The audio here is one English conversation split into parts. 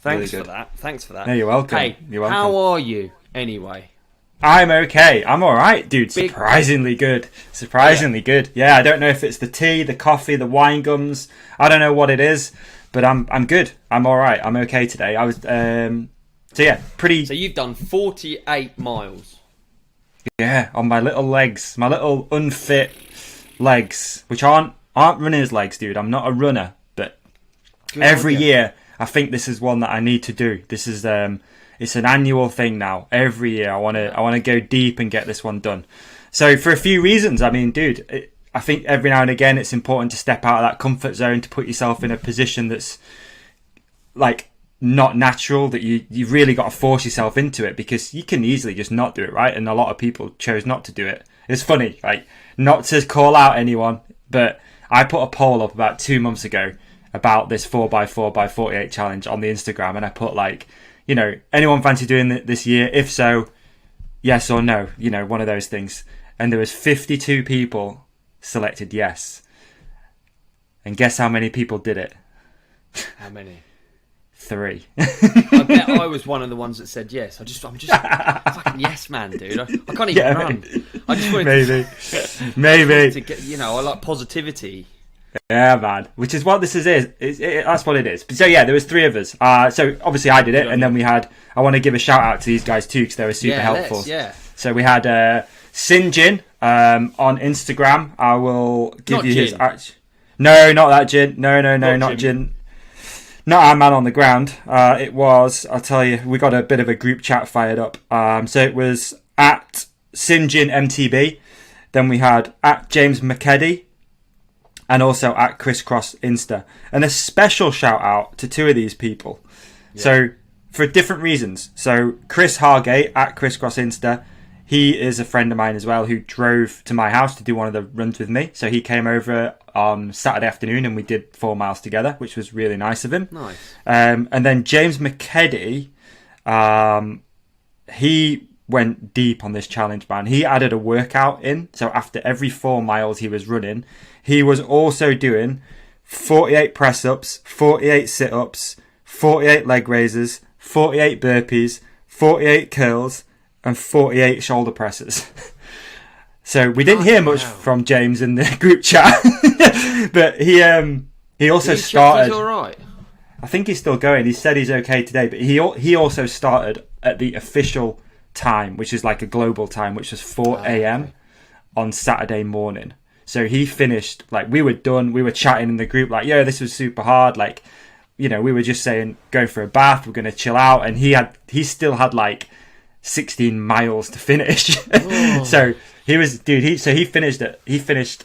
Thanks for that. Thanks for that. No, you're welcome. Hey, you're welcome. How are you anyway? I'm okay. I'm all right, dude. Surprisingly good. Surprisingly good. Yeah, I don't know if it's the tea, the coffee, the wine gums. I don't know what it is, but I'm good. I'm all right. I'm okay today. I was pretty. So you've done 48 miles. Yeah, on my little legs, my little unfit legs, which aren't runner's legs, dude. I'm not a runner, but every year I think this is one that I need to do. This is it's an annual thing now. Every year I want to go deep and get this one done. So for a few reasons, I mean, dude, I think every now and again it's important to step out of that comfort zone to put yourself in a position that's like not natural, that you've really got to force yourself into it, because you can easily just not do it, right? And a lot of people chose not to do it. It's funny, like, not to call out anyone, but I put a poll up about 2 months ago about this 4x4x48 challenge on the Instagram, and I put like, you know, anyone fancy doing it this year? If so, yes or no, you know, one of those things. And there was 52 people selected yes. And guess how many people did it? How many? 3. I bet I was one of the ones that said yes. I'm just fucking yes man, dude. I can't even run. I just wanted maybe to get, you know, I like positivity. Yeah, man. Which is what this is. That's what it is. So yeah, there was 3 of us. So obviously I did it, and then we had. I want to give a shout out to these guys too, because they were super helpful. So we had Sinjin on Instagram. I will give not you Jin. his. No, not that Jin. No, not Jin. Not our man on the ground. It was. I'll tell you. We got a bit of a group chat fired up. So it was at Sinjin MTB. Then we had at James McKeddy. And also at Crisscross Insta. And a special shout out to 2 of these people. Yeah. So, for different reasons. So, Chris Hargate at Crisscross Insta. He is a friend of mine as well, who drove to my house to do one of the runs with me. So, he came over on Saturday afternoon and we did 4 miles together, which was really nice of him. Nice. And then James McKeddy, he went deep on this challenge, man. He added a workout in. So, after every 4 miles he was running, he was also doing 48 press-ups, 48 sit-ups, 48 leg raises, 48 burpees, 48 curls, and 48 shoulder presses. So we didn't hear much from James in the group chat, but he also started. He's all right. I think he's still going. He said he's okay today, but he also started at the official time, which is like a global time, which was 4 a.m. on Saturday morning. So he finished, like, we were done, we were chatting in the group, like, yeah, this was super hard, like, you know, we were just saying, go for a bath, we're going to chill out, and he still had, like, 16 miles to finish. Oh. So he was, dude, he finished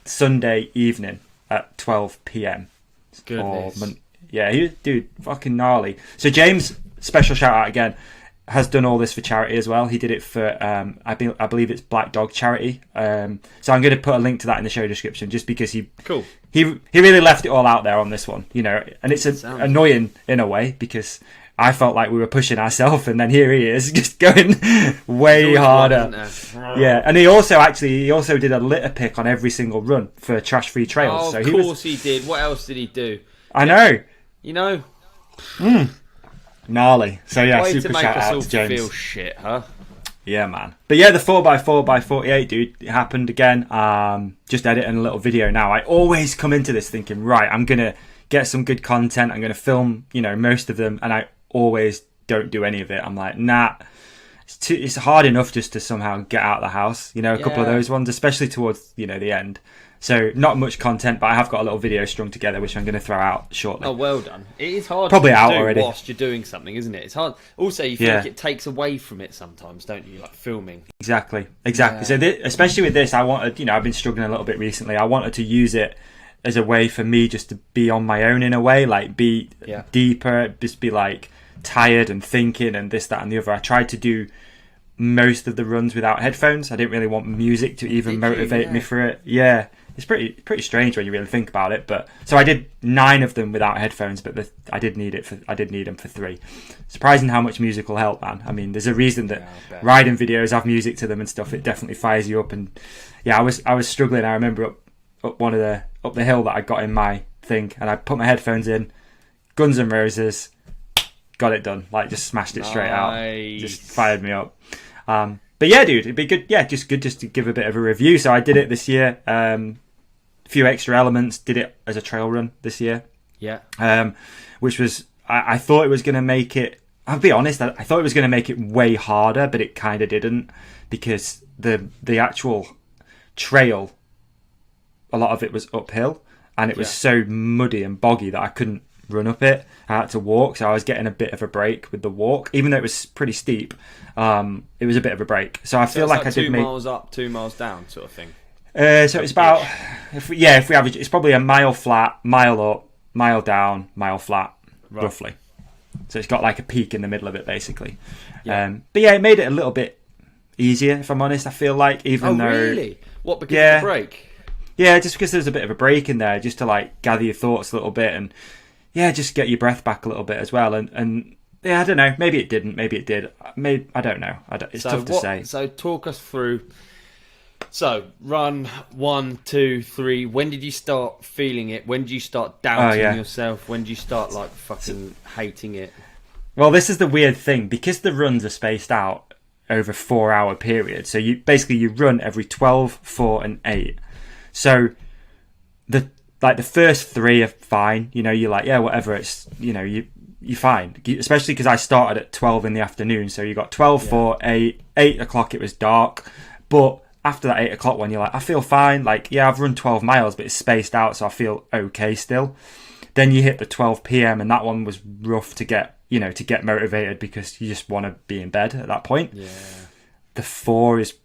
Sunday evening at 12 p.m. Goodness. He was, dude, fucking gnarly. So James, special shout out again, has done all this for charity as well. He did it for, I believe it's Black Dog Charity. So I'm going to put a link to that in the show description, just because he really left it all out there on this one, you know. And it's annoying in a way, because I felt like we were pushing ourselves, and then here he is just going way harder. Yeah, and he also did a litter pick on every single run for Trash Free Trails. Oh, of course he did. What else did he do? I know. You know. Gnarly. So yeah, way super to make shout us out all to James. Feel shit, huh? Yeah, man. But yeah, the 4x4x48, dude, it happened again. Just editing a little video now. I always come into this thinking, right, I'm gonna get some good content. I'm gonna film, you know, most of them, and I always don't do any of it. I'm like, nah. It's hard enough just to somehow get out of the house. You know, a couple of those ones, especially towards, you know, the end. So not much content, but I have got a little video strung together, which I'm going to throw out shortly. Oh, well done. It is hard probably to out do already whilst you're doing something, isn't it? It's hard. Also, you feel like it takes away from it sometimes, don't you? Like filming. Exactly. Yeah. So especially with this, I wanted, you know, I've been struggling a little bit recently. I wanted to use it as a way for me just to be on my own in a way, like be deeper, just be like tired and thinking and this, that, and the other. I tried to do most of the runs without headphones. I didn't really want music to even motivate me for it. Yeah. It's pretty strange when you really think about it, but so I did 9 of them without headphones, but I did need them for 3. Surprising how much music will help, man. I mean, there's a reason that riding videos have music to them and stuff. It definitely fires you up, and yeah, I was struggling. I remember up the hill that I got in my thing, and I put my headphones in, Guns N' Roses, got it done. Like, just smashed it straight out. Nice. Just fired me up. But yeah, dude, it'd be good. Yeah, just good just to give a bit of a review. So I did it this year. A few extra elements. Did it as a trail run this year. Yeah. Which was, I thought it was going to make it, I'll be honest, I thought it was going to make it way harder, but it kind of didn't, because the actual trail, a lot of it was uphill, and it was so muddy and boggy that I couldn't run up it. I had to walk, so I was getting a bit of a break with the walk, even though it was pretty steep. It was a bit of a break, so I feel like I did 2 miles up, 2 miles down, sort of thing. So it's about, if we average, it's probably a mile flat, mile up, mile down, mile flat, roughly. So it's got like a peak in the middle of it, basically. Yeah. But yeah, it made it a little bit easier, if I'm honest. I feel like, even though, really? What, because of the break? Yeah, just because there's a bit of a break in there, just to like gather your thoughts a little bit, and just get your breath back a little bit as well. And yeah, I don't know. Maybe it didn't. Maybe it did. Maybe I don't know. It's tough to say. So talk us through. So, run 1, 2, 3. When did you start feeling it? When did you start doubting yourself? When did you start like fucking hating it? Well, this is the weird thing, because the runs are spaced out over 4-hour periods. So you run every 12, 4, and 8. So the first 3 are fine. You know, you're like, yeah, whatever. It's, you know, you're fine. Especially because I started at 12 in the afternoon. So you got 12, 4, 8. 8 o'clock it was dark, but after that 8 o'clock one, you're like, I feel fine. Like, yeah, I've run 12 miles, but it's spaced out, so I feel okay still. Then you hit the 12 p.m. and that one was rough to get motivated, because you just want to be in bed at that point. Yeah. The 4 is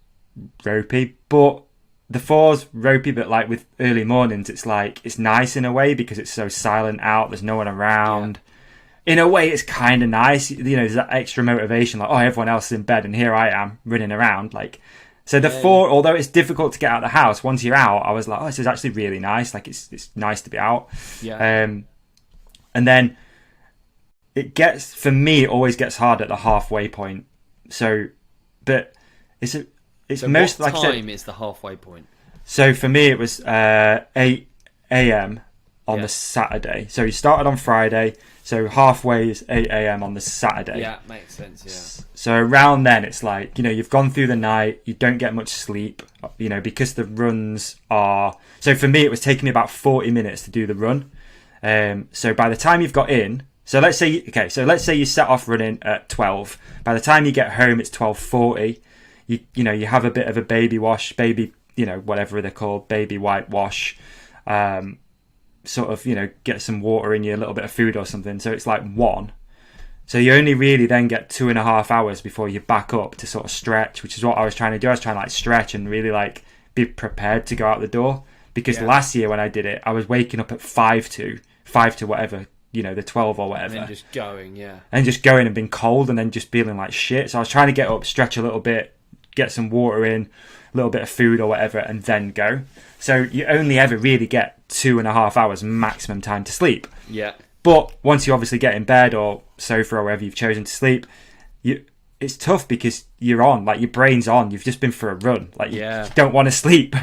ropey, but like with early mornings, it's like, it's nice in a way because it's so silent out. There's no one around. Yeah. In a way, it's kind of nice. You know, there's that extra motivation, like, oh, everyone else is in bed and here I am running around, like. So the 4, although it's difficult to get out of the house, once you're out, I was like, oh, this is actually really nice. Like, it's nice to be out. Yeah. And then for me, it always gets hard at the halfway point. So, but it's most, what like I said, time is the halfway point? So for me, it was 8 a.m. on the Saturday. So you started on Friday. So halfway is 8 a.m. on the Saturday. Yeah, makes sense, yeah. So around then, it's like, you know, you've gone through the night, you don't get much sleep, you know, because the runs are... So for me, it was taking me about 40 minutes to do the run. So by the time you've got in... So let's say you set off running at 12. By the time you get home, it's 12:40. You know, you have a bit of a baby wash, you know, whatever they're called, baby white wash. Sort of, you know, get some water in you, a little bit of food or something. So it's like 1. So you only really then get 2.5 hours before you back up to sort of stretch, which is what I was trying to do. I was trying to like stretch and really like be prepared to go out the door. Because last year when I did it, I was waking up at 5 to whatever, you know, the 12 or whatever. And then just going, And just going and being cold and then just feeling like shit. So I was trying to get up, stretch a little bit, get some water in, a little bit of food or whatever, and then go. So you only ever really get 2.5 hours maximum time to sleep. Yeah. But once you obviously get in bed or sofa or wherever you've chosen to sleep, it's tough because you're on, like your brain's on. You've just been for a run, like you don't want to sleep,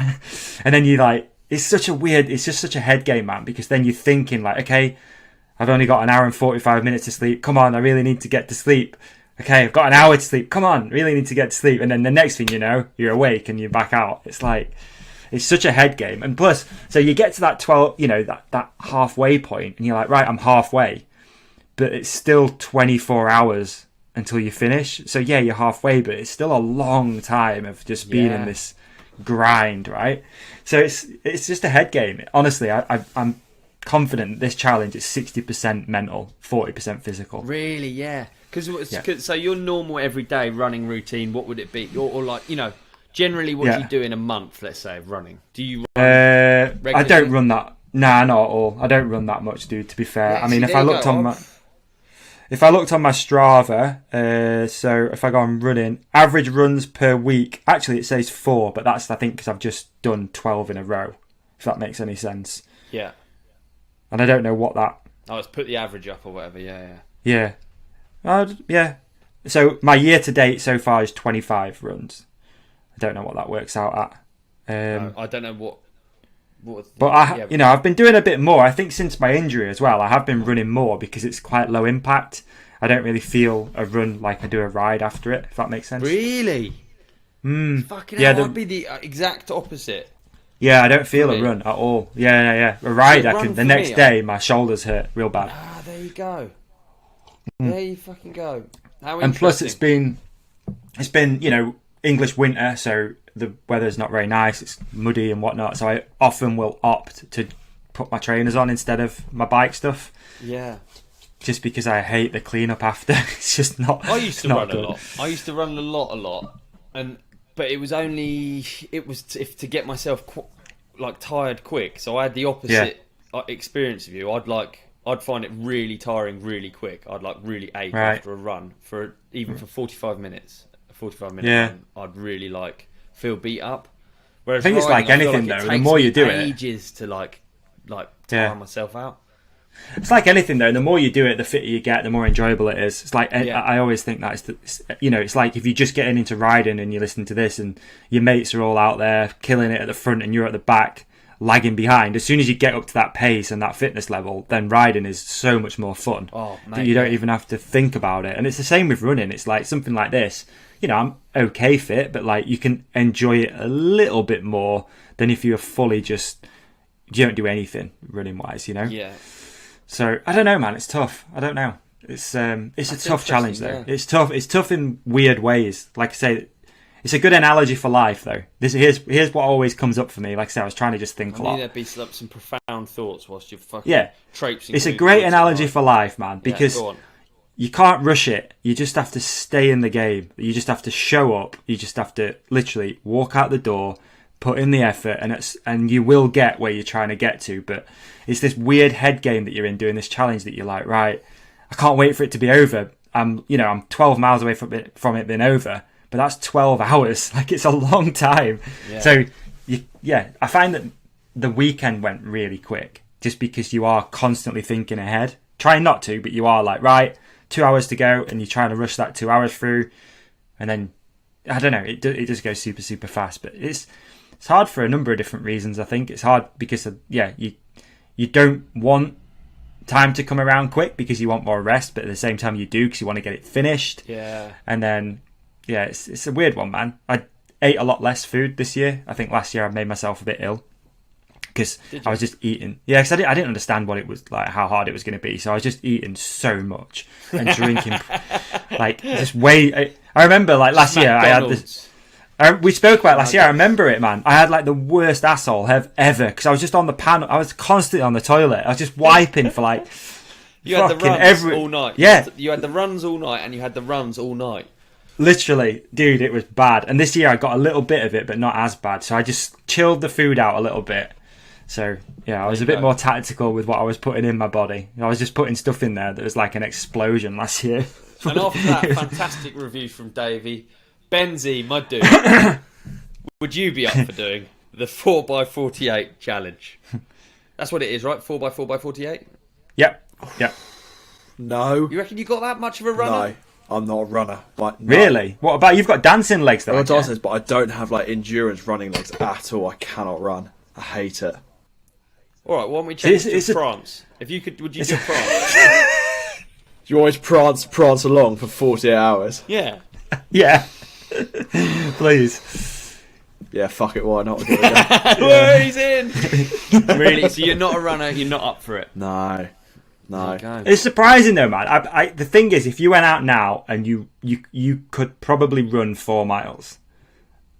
and then you like it's just such a head game, man. Because then you're thinking like, okay, I've only got an hour and 45 minutes to sleep. Come on, I really need to get to sleep. Okay, I've got an hour to sleep. Come on, really need to get to sleep. And then the next thing you know, you're awake and you're back out. It's like, it's such a head game. And plus, so you get to that 12, you know, that halfway point and you're like, right, I'm halfway. But it's still 24 hours until you finish. So yeah, you're halfway, but it's still a long time of just being in this grind, right? So it's just a head game. Honestly, I'm confident this challenge is 60% mental, 40% physical. Really, yeah. Cause, so your normal everyday running routine, what would it be? Or like, you know, generally what do you do in a month, let's say, of running? Do you run regularly? I don't run that. Nah, not at all. I don't run that much, dude, to be fair. I mean, if I looked on my Strava, so if I go on running, average runs per week, actually it says 4, but that's, I think, because I've just done 12 in a row, if that makes any sense. Yeah. And I don't know what that... Oh, let's put the average up or whatever, yeah. Yeah. Yeah. So my year to date so far is 25 runs. I don't know what that works out at. No, I don't know what... But I've been doing a bit more. I think since my injury as well, I have been running more because it's quite low impact. I don't really feel a run like I do a ride after it, if that makes sense. Really? Fucking hell, I'd be the exact opposite. Yeah, I don't feel a run at all. Yeah. A ride, the next day, my shoulders hurt real bad. Ah, there you go. There you fucking go. How interesting. And plus, it's been English winter, so the weather's not very nice. It's muddy and whatnot. So I often will opt to put my trainers on instead of my bike stuff. Yeah. Just because I hate the cleanup after. It's just not. I used to run a lot. I used to run a lot, but it was to get myself tired quick. So I had the opposite experience of you. I'd find it really tiring really quick. I'd really ache after a run for 45 minutes. A 45-minute run, I'd really feel beat up. Whereas I think it's like anything though. The more you do it, ages to tire myself out. It's like anything though. The more you do it, the fitter you get, the more enjoyable it is. It's like I always think that it's like if you're just getting into riding and you listen to this and your mates are all out there killing it at the front and you're at the back lagging behind. As soon as you get up to that pace and that fitness level, then riding is so much more fun. Oh, mate, that you don't even have to think about it. And it's the same with running. It's like something like this. I'm okay fit, but you can enjoy it a little bit more than if you're fully you don't do anything running wise. Yeah. So I don't know, man. It's tough. I don't know. It's a tough challenge though. Yeah. It's tough. It's tough in weird ways. Like I say, it's a good analogy for life though. Here's what always comes up for me. Like I say, I was trying to just think a lot. There'd be some profound thoughts whilst you're fucking traipsing. It's a great analogy for life, man, because you can't rush it. You just have to stay in the game. You just have to show up. You just have to literally walk out the door, put in the effort, and you will get where you're trying to get to. But it's this weird head game that you're in doing this challenge that you're like, right, I can't wait for it to be over. I'm 12 miles away from it being over, but that's 12 hours. It's a long time. Yeah. So I find that the weekend went really quick just because you are constantly thinking ahead. Trying not to, but you are right, 2 hours to go, and you're trying to rush that 2 hours through, and then I don't know, it does go super super fast. But it's hard for a number of different reasons. I think it's hard because you don't want time to come around quick because you want more rest, but at the same time you do because you want to get it finished. Yeah. And then it's a weird one, man. I ate a lot less food this year. I think last year I made myself a bit ill because I was just eating. Yeah, because I didn't understand what it was how hard it was going to be. So I was just eating so much and drinking just way. I remember last year I had this. We spoke about it last year. I remember it, man. I had the worst asshole ever because I was just on the panel. I was constantly on the toilet. I was just wiping for You had the runs all night. Yeah, you had the runs all night, and you had the runs all night. Literally, dude, it was bad. And this year I got a little bit of it, but not as bad. So I just chilled the food out a little bit. So I was a bit more tactical with what I was putting in my body. I was just putting stuff in there that was like an explosion last year. And after that fantastic review from Davi, Benzie, my dude, would you be up for doing the 4x48 challenge? That's what it is, right? 4x4x48? Yep. No. You reckon you got that much of a runner? No, I'm not a runner. No. Really? What about you've got dancing legs though? I've got dancing legs, but I don't have endurance running legs at all. I cannot run. I hate it. All right, why don't we change to France? If you could, would you do France? Do you always prance along for 48 hours? Yeah. Yeah. Please. Yeah, fuck it, why not? He's in! Really? So you're not a runner, you're not up for it? No. It's surprising though, man. The thing is, if you went out now and you could probably run 4 miles.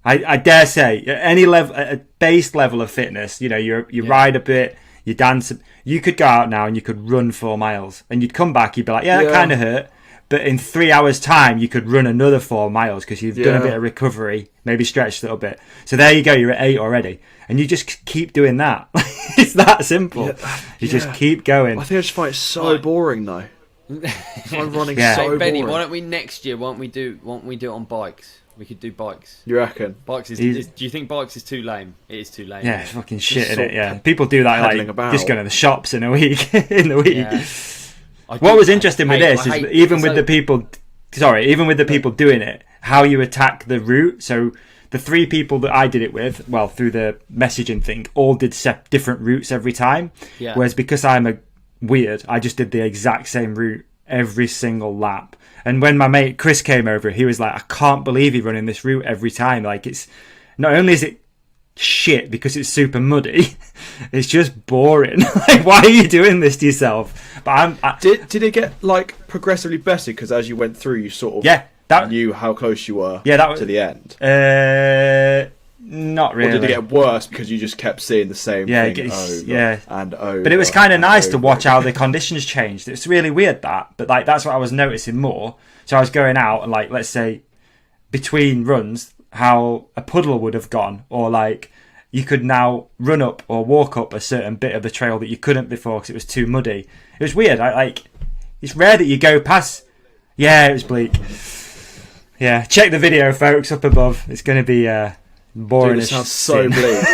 I dare say, at any level, at a base level of fitness, you ride a bit, you dance, you could go out now and you could run 4 miles. And you'd come back, you'd be like, that kind of hurt. But in 3 hours' time, you could run another 4 miles because you've done a bit of recovery, maybe stretched a little bit. So there you go, you're at 8 already. And you just keep doing that. It's that simple. You just keep going. I think I just find it so boring, though. I'm running so boring. Benny, why don't we next year, why don't we do it on bikes? We could do bikes. You reckon? Bikes is do you think bikes is too lame? It is too lame. Yeah, it's fucking shit, isn't it? Yeah. People do that just going to the shops in a week. Yeah. What was interesting with this is even with the people doing it, how you attack the route. So the 3 people that I did it with, well, through the messaging thing, all did different routes every time. Yeah. Whereas because I'm a weird, I just did the exact same route every single lap. And when my mate Chris came over, he was like, I can't believe you're running this route every time. Like, it's not only is it shit because it's super muddy, it's just boring. Like, why are you doing this to yourself? But Did it get like progressively better because as you went through, you sort of knew how close you were to the end? Not really. Or did it get worse because you just kept seeing the same thing over and over? But it was kind of nice to watch how the conditions changed. It's really weird but like that's what I was noticing more. So I was going out and like, let's say between runs, how a puddle would have gone, or like you could now run up or walk up a certain bit of the trail that you couldn't before because it was too muddy. It was weird. It's rare that you go past. Yeah, it was bleak. Yeah, check the video, folks, up above. It's going to be boring. Dude, it as sounds so shit. bleak.